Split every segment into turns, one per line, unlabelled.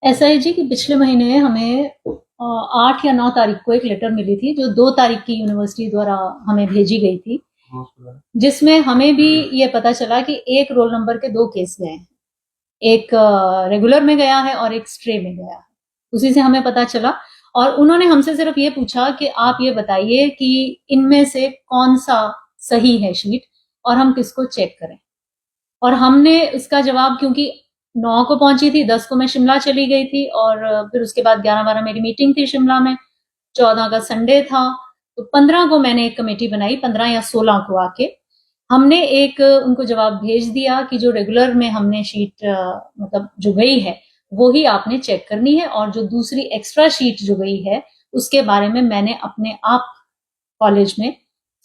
SIG की पिछले महीने हमें 8 या 9 तारीख को एक लेटर मिली थी जो 2 तारीख की यूनिवर्सिटी द्वारा हमें भेजी गई थी, जिसमें हमें भी ये पता चला कि एक रोल नंबर के 2 केस गए हैं। एक रेगुलर में गया है और एक स्ट्रे में गया है। उसी से हमें पता चला और उन्होंने हमसे सिर्फ ये पूछा कि आप ये बताइए कि इनमें से कौन सा सही है शीट और हम किसको चेक करें। और हमने इसका जवाब, क्योंकि 9 को पहुंची थी, 10 को मैं शिमला चली गई थी और फिर उसके बाद 11-12 मेरी मीटिंग थी शिमला में, 14 का संडे था, तो 15 को मैंने एक कमेटी बनाई, 15 या 16 को आके हमने एक उनको जवाब भेज दिया कि जो रेगुलर में हमने शीट मतलब जो गई है वो ही आपने चेक करनी है, और जो दूसरी एक्स्ट्रा शीट जो गई है उसके बारे में मैंने अपने आप कॉलेज में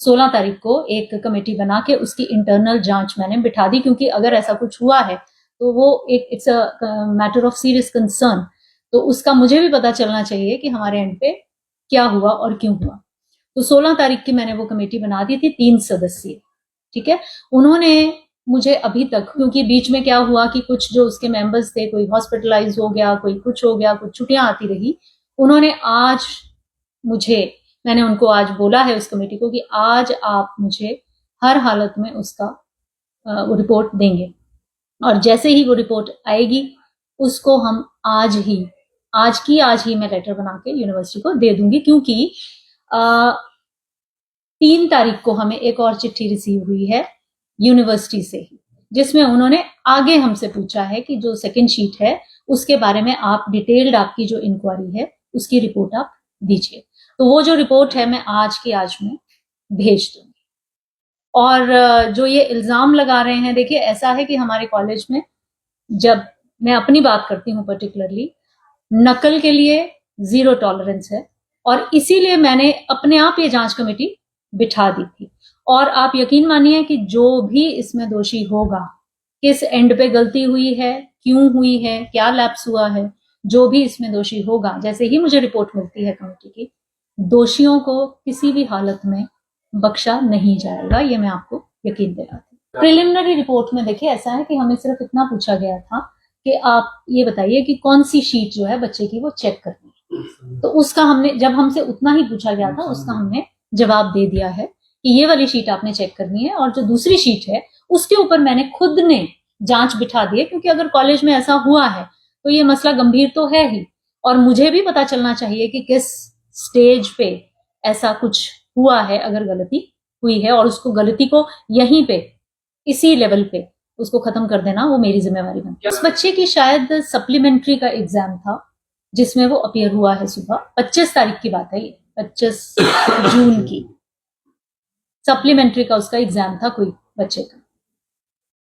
16 तारीख को एक कमेटी बना के उसकी इंटरनल जांच मैंने बिठा दी, क्योंकि अगर ऐसा कुछ हुआ है तो वो एक it's a matter of serious concern, तो उसका मुझे भी पता चलना चाहिए कि हमारे एंड पे क्या हुआ और क्यों हुआ। तो 16 तारीख की मैंने वो कमेटी बना दी थी, 3 सदस्यीय, ठीक है। उन्होंने मुझे अभी तक, क्योंकि बीच में क्या हुआ कि कुछ जो उसके मेंबर्स थे, कोई हॉस्पिटलाइज हो गया, कोई कुछ हो गया, कुछ छुट्टियां आती रही, उन्होंने आज मुझे, मैंने उनको आज बोला है उस कमेटी को कि आज आप मुझे हर हालत में उसका वो रिपोर्ट देंगे, और जैसे ही वो रिपोर्ट आएगी उसको हम आज ही मैं लेटर बना के यूनिवर्सिटी को दे दूंगी, क्योंकि 3 तारीख को हमें एक और चिट्ठी रिसीव हुई है यूनिवर्सिटी से ही, जिसमें उन्होंने आगे हमसे पूछा है कि जो सेकंड शीट है उसके बारे में आप डिटेल्ड, आपकी जो इंक्वायरी है उसकी रिपोर्ट आप दीजिए। तो वो जो रिपोर्ट है मैं आज में भेज दूंगी। और जो ये इल्जाम लगा रहे हैं, देखिए ऐसा है कि हमारे कॉलेज में, जब मैं अपनी बात करती हूँ पर्टिकुलरली, नकल के लिए 0 टॉलरेंस है, और इसीलिए मैंने अपने आप ये जांच कमेटी बिठा दी थी। और आप यकीन मानिए कि जो भी इसमें दोषी होगा, किस एंड पे गलती हुई है, क्यों हुई है, क्या लैप्स हुआ है, जो भी इसमें दोषी होगा, जैसे ही मुझे रिपोर्ट मिलती है कमेटी की, दोषियों को किसी भी हालत में बख्शा नहीं जाएगा, ये मैं आपको यकीन दिलाती हूँ। प्रिलिमिनरी रिपोर्ट में देखिए ऐसा है कि हमें सिर्फ इतना पूछा गया था कि आप ये बताइए कि कौन सी शीट जो है बच्चे की वो चेक करनी है, तो उसका हमने, जब हमसे उतना ही पूछा गया था, उसका हमने जवाब दे दिया है कि ये वाली शीट आपने चेक करनी है, और जो दूसरी शीट है उसके ऊपर मैंने खुद ने जांच बिठा दी है, क्योंकि अगर कॉलेज में ऐसा हुआ है तो ये मसला गंभीर तो है ही, और मुझे भी पता चलना चाहिए कि किस स्टेज पे ऐसा कुछ हुआ है, अगर गलती हुई है, और उसको गलती को यहीं पे इसी लेवल पे उसको खत्म कर देना वो मेरी जिम्मेवारी बनती है। उस बच्चे की शायद सप्लीमेंट्री का एग्जाम था जिसमें वो अपीयर हुआ है सुबह, 25 तारीख की बात है ये, 25 जून की, सप्लीमेंट्री का उसका एग्जाम था कोई बच्चे का।